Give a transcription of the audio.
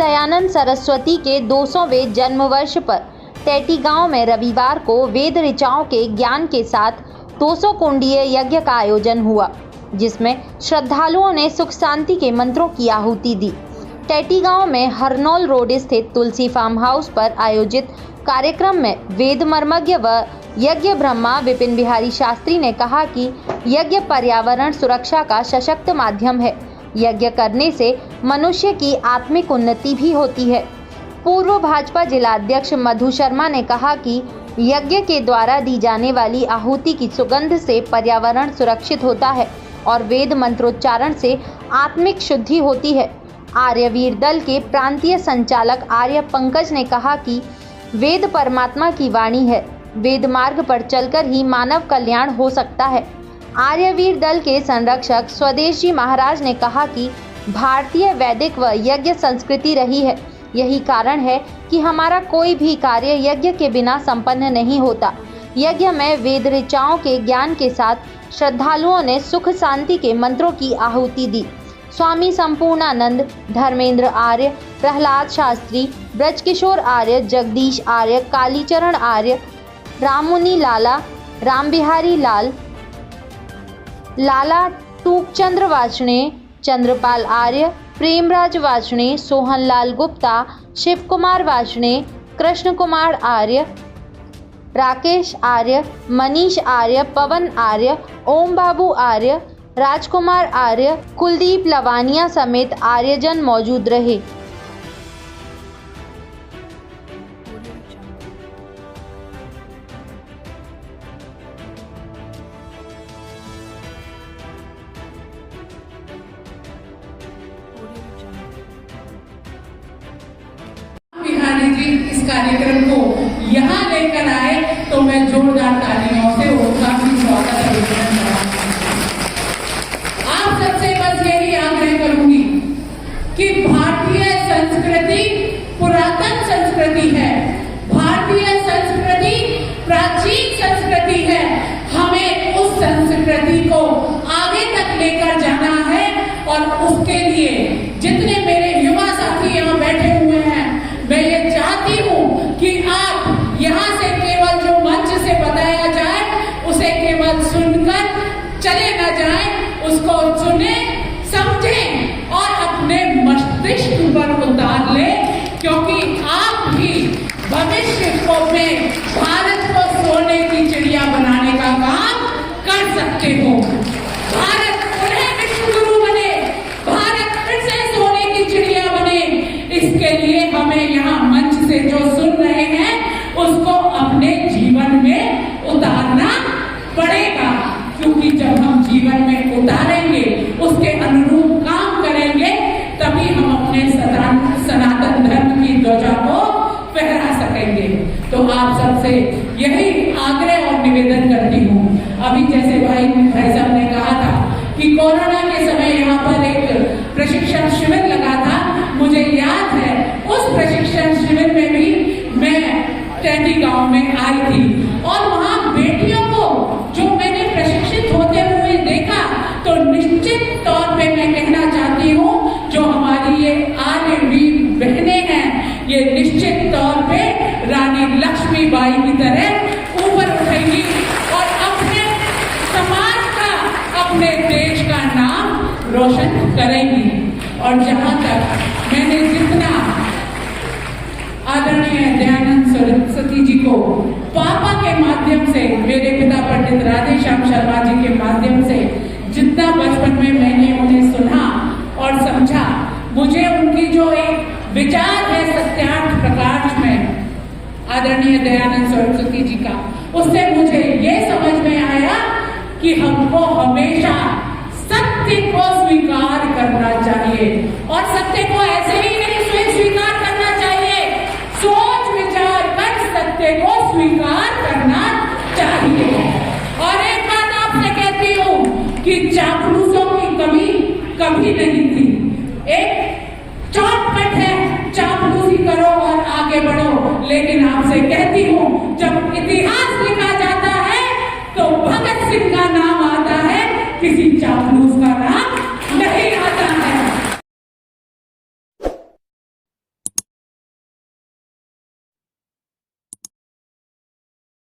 दयानंद सरस्वती के 200वें जन्म वर्ष पर टेटी गांव में रविवार को वेद ऋचाओं के ज्ञान के साथ 200 कुंडीय यज्ञ का आयोजन हुआ, जिसमें श्रद्धालुओं ने सुख शांति के मंत्रों की आहुति दी। टेटी गांव में हरनौल रोड स्थित तुलसी फार्म हाउस पर आयोजित कार्यक्रम में वेद मर्मज्ञ व यज्ञ ब्रह्मा विपिन बिहारी शास्त्री ने कहा कि यज्ञ पर्यावरण सुरक्षा का सशक्त माध्यम है। यज्ञ करने से मनुष्य की आत्मिक उन्नति भी होती है। पूर्व भाजपा जिलाध्यक्ष मधु शर्मा ने कहा कि यज्ञ के द्वारा दी जाने वाली आहुति की सुगंध से पर्यावरण सुरक्षित होता है और वेद मंत्रोच्चारण से आत्मिक शुद्धि होती है। आर्यवीर दल के प्रांतीय संचालक आर्य पंकज ने कहा कि वेद परमात्मा की वाणी है। वेद मार्ग पर चलकर ही मानव कल्याण हो सकता है। आर्यवीर दल के संरक्षक स्वदेश जी महाराज ने कहा कि भारतीय वैदिक व यज्ञ संस्कृति रही है। यही कारण है कि हमारा कोई भी कार्य यज्ञ के बिना संपन्न नहीं होता। यज्ञ में वेद ऋचाओं के ज्ञान के साथ श्रद्धालुओं ने सुख शांति के मंत्रों की आहुति दी। स्वामी संपूर्णानंद, धर्मेंद्र आर्य, प्रहलाद शास्त्री, ब्रजकिशोर आर्य, जगदीश आर्य, कालीचरण आर्य, रामुनि लाला, रामबिहारी लाल, लाला टूकचंद्र वाचने, चंद्रपाल आर्य, प्रेमराज वाचने, सोहनलाल गुप्ता, शिव कुमार वाचने, कृष्ण कुमार आर्य, राकेश आर्य, मनीष आर्य, पवन आर्य, ओम बाबू आर्य, राजकुमार आर्य, कुलदीप लवानिया समेत आर्यजन मौजूद रहे। बिहारी जी इस कार्यक्रम को यहाँ लेकर आए तो मैं जोरदार तालियों से उनका भी स्वागत अभिनंदन करता हूँ। आप सबसे बस यही आग्रह करूंगी कि भारतीय संस्कृति पुरातन संस्कृति है, भारतीय संस्कृति प्राचीन संस्कृति है। हमें उस संस्कृति को आगे तक लेकर जाना है और उसके लिए जितने मेरे युवा साथी यहाँ बैठे हुए हैं, मैं ये चाहती हूँ कि आप यहाँ से केवल जो मंच से बताया जाए उसे केवल सुनकर चले न जाएं, उसको सुने, समझें और अपने मस्तिष्क पर उतार लें, क्योंकि आप भी भविष्य में भारत को सोने की चिड़िया बनाने का काम कर सकते हो। भारत पुनः विश्व गुरु बने, भारत फिर से सोने की चिड़िया बने। इसके लिए हमें यहाँ मंच से जो सुन रहे हैं उसको अपने जीवन में उतारना पड़ेगा, क्योंकि जब हम जीवन में उतारेंगे, उसके अनुरूप काम करेंगे, तभी हम अपने सनातन धर्म की ध्वजा को फहरा सकेंगे। तो आप सबसे यही आग्रह और निवेदन करती हूँ। अभी जैसे भाई साहब ने कहा था कि कोरोना के समय यहाँ पर एक प्रशिक्षण शिविर लगा था, मुझे याद है उस प्रशिक्षण शिविर में भी मैं टेटी गांव में आई थी और वहाँ बेटियों को जो मैंने प्रशिक्षित होते हुए देखा, तो निश्चित तौर पे मैं कहना चाहती हूँ जो हमारी ये आर्यवीर बहनें हैं, ये निश्चित तौर पे रानी लक्ष्मीबाई की तरह ऊपर उठेंगी और अपने समाज का, अपने देश का नाम रोशन करेंगी। और जहाँ तक मैंने जितना आदरणीय दयानंद सरस्वती जी को पापा के माध्यम से, मेरे पिता पंडित राधेश्याम शर्मा जी के माध्यम से जितना बचपन में मैंने उन्हें सुना और समझा, मुझे उनकी जो एक विचार है सत्यार्थ प्रकाश में आदरणीय दयानंद सरस्वती जी का, उससे मुझे ये समझ में आया कि हमको हमेशा सत्य को स्वीकार करना चाहिए और सत्य को ऐसे ही नहीं स्वीकार करना चाहिए, सोच विचार कर सत्य को स्वीकार करना चाहिए। और एक बात आपसे कहती हूँ कि चापलूसों की कमी कभी नहीं थी। एक चौटपट है, चापलूसी करो और आगे बढ़ो, लेकिन आपसे कहती हूँ जब इतिहास लिखा जाता है तो भगत सिंह का नाम आता है, किसी चापलूस का नाम नहीं आता।